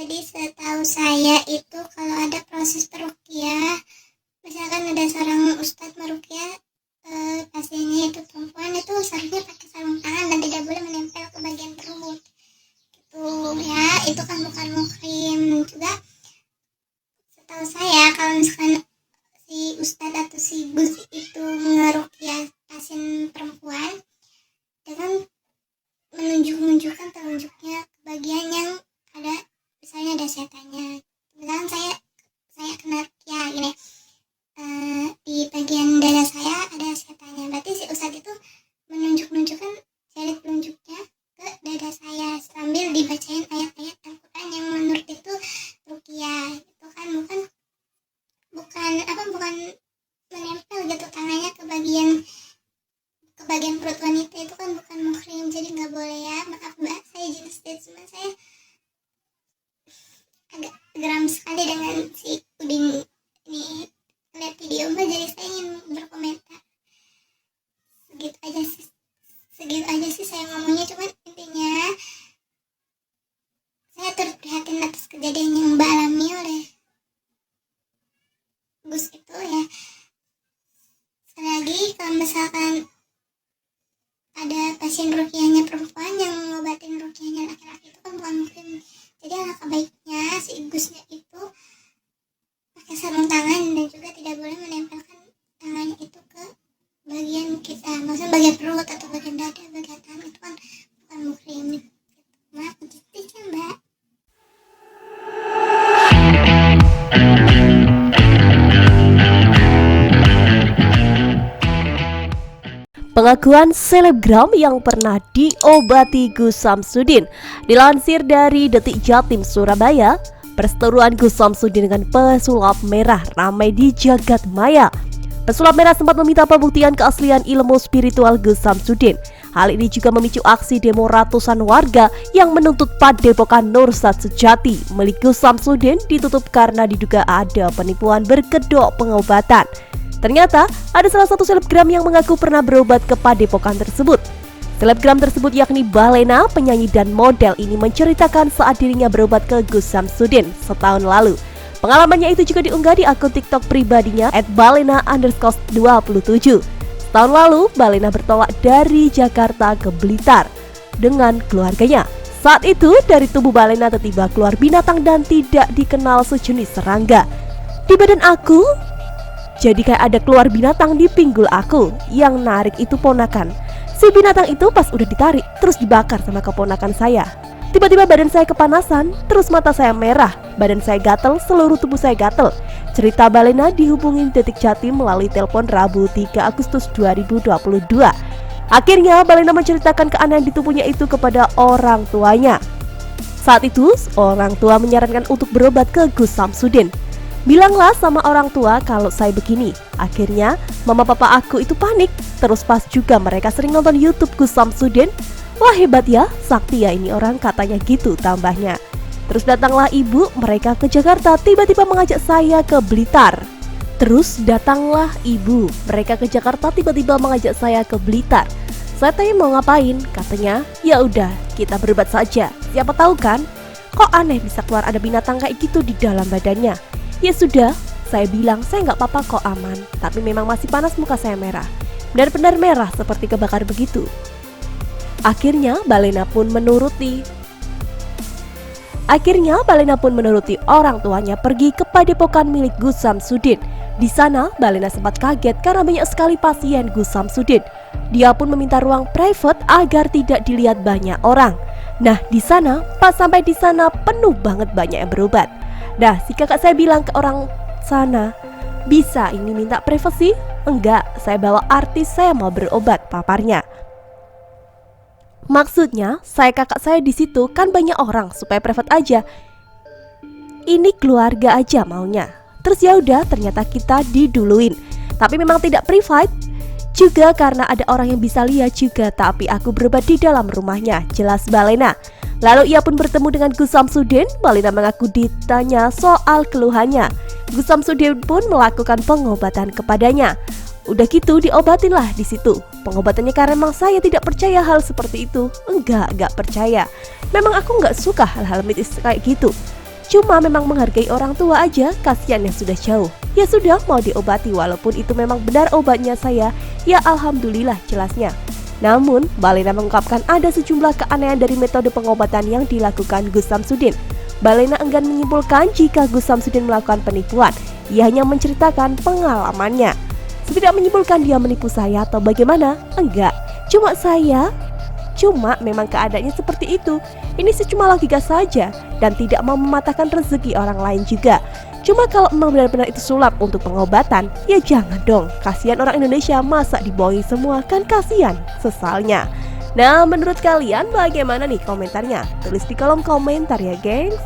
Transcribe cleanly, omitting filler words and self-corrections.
Jadi setahu saya itu kalau ada proses peruqyah, misalkan ada seorang ustadz meruqyah pasiennya itu perempuan, itu seharusnya pakai sarung tangan dan tidak boleh menempel ke bagian perut. Itu ya, itu kan bukan muhrim. Juga setahu saya kalau misalkan si ustadz atau si gus itu meruqyah pasien perempuan dengan menunjukkan telunjuknya ke bagian yang ada, misalnya ada setannya. Misalkan saya kena ruqyah gini, di bagian dada saya ada setannya, berarti si ustadz itu menunjukkan jari telunjuknya ke dada saya sambil dibacain ayat-ayat Al-Quran yang menurut itu ruqyah. Itu kan bukan menempel gitu tangannya ke bagian perut wanita, itu kan bukan muhrim, jadi nggak boleh ya. Maaf mbak, saya izin statement, saya agak geram sekali dengan si Udin ini lihat video mbak, jadi saya ingin berkomentar. Segitu aja sih saya ngomongnya, cuman intinya saya turut prihatin atas kejadian yang mbak alami oleh Gus itu ya. Sekali lagi, kalau misalkan ada pasien ruqyahnya perempuan yang ngobatin ruqyahnya laki-laki, itu kan bukan muhrim. Jadi alangkah baiknya si Gusnya itu pakai sarung tangan dan juga tidak boleh menempelkan tangannya itu ke bagian kita, maksudnya bagian perut atau bagian dada, bagian tangan, itu kan bukan muhrim. Maaf ya mbak. Pengakuan selebgram yang pernah diobati Gus Samsudin. Dilansir dari Detik Jatim Surabaya, perseteruan Gus Samsudin dengan pesulap merah ramai di jagat maya. Pesulap merah sempat meminta pembuktian keaslian ilmu spiritual Gus Samsudin. Hal ini juga memicu aksi demo ratusan warga yang menuntut Padepokan Nursat Sejati milik Gus Samsudin ditutup karena diduga ada penipuan berkedok pengobatan. Ternyata ada salah satu selebgram yang mengaku pernah berobat ke padepokan tersebut. Selebgram tersebut yakni Balena, penyanyi dan model ini menceritakan saat dirinya berobat ke Gus Samsudin setahun lalu. Pengalamannya itu juga diunggah di akun TikTok pribadinya @balena_27. Setahun lalu, Balena bertolak dari Jakarta ke Blitar dengan keluarganya. Saat itu, dari tubuh Balena tiba-tiba keluar binatang dan tidak dikenal sejenis serangga. Di badan aku, jadi kayak ada keluar binatang di pinggul aku. Yang narik itu ponakan. Si binatang itu pas udah ditarik, terus dibakar sama keponakan saya. Tiba-tiba badan saya kepanasan, terus mata saya merah, badan saya gatel, seluruh tubuh saya gatel. Cerita Balena dihubungi Detik Jatim melalui telepon Rabu 3 Agustus 2022. Akhirnya Balena menceritakan keanehan di tubuhnya itu kepada orang tuanya. Saat itu, orang tua menyarankan untuk berobat ke Gus Samsudin. Bilanglah sama orang tua kalau saya begini. Akhirnya mama papa aku itu panik. Terus pas juga mereka sering nonton YouTube Gus Samsudin. Wah hebat ya, sakti ya ini orang, katanya gitu tambahnya. Terus datanglah ibu mereka ke Jakarta, tiba-tiba mengajak saya ke Blitar. Terus datanglah ibu mereka ke Jakarta, tiba-tiba mengajak saya ke Blitar. Saya tanya mau ngapain, katanya ya udah kita berobat saja. Siapa tahu kan, kok aneh bisa keluar ada binatang kayak gitu di dalam badannya. Ya sudah, saya bilang saya nggak apa-apa kok, aman. Tapi memang masih panas, muka saya merah, benar-benar merah seperti kebakar begitu. Akhirnya Balena pun menuruti orang tuanya pergi ke padepokan milik Gus Samsudin. Di sana Balena sempat kaget karena banyak sekali pasien Gus Samsudin. Dia pun meminta ruang private agar tidak dilihat banyak orang. Nah di sana, pas sampai di sana penuh banget, banyak yang berobat. Nah, si kakak saya bilang ke orang sana, bisa ini minta privasi? Enggak, saya bawa artis, saya mau berobat, paparnya. Maksudnya, kakak saya di situ kan banyak orang, supaya private aja. Ini keluarga aja maunya. Terus ya udah, ternyata kita diduluin. Tapi memang tidak private. Juga karena ada orang yang bisa lihat juga, tapi aku berobat di dalam rumahnya, jelas Balena. Lalu ia pun bertemu dengan Gus Samsudin. Balena mengaku ditanya soal keluhannya. Gus Samsudin pun melakukan pengobatan kepadanya. Udah gitu diobatinlah di situ. Pengobatannya karena memang saya tidak percaya hal seperti itu. Enggak percaya. Memang aku enggak suka hal-hal mistis kayak gitu. Cuma memang menghargai orang tua aja, kasihan yang sudah jauh. Ya sudah, mau diobati walaupun itu memang benar obatnya saya. Ya alhamdulillah jelasnya. Namun, Mbak Lena mengungkapkan ada sejumlah keanehan dari metode pengobatan yang dilakukan Gus Samsudin. Mbak Lena enggan menyimpulkan jika Gus Samsudin melakukan penipuan. Ia hanya menceritakan pengalamannya. Tidak menyimpulkan dia menipu saya atau bagaimana? Enggak. Cuma memang keadaannya seperti itu. Ini cuma logika saja dan tidak mau mematahkan rezeki orang lain juga. Cuma kalau memang benar-benar itu sulap untuk pengobatan, ya jangan dong. Kasihan orang Indonesia, masa dibohongi semua, kan kasihan, sesalnya. Nah, menurut kalian bagaimana nih komentarnya? Tulis di kolom komentar ya, gengs.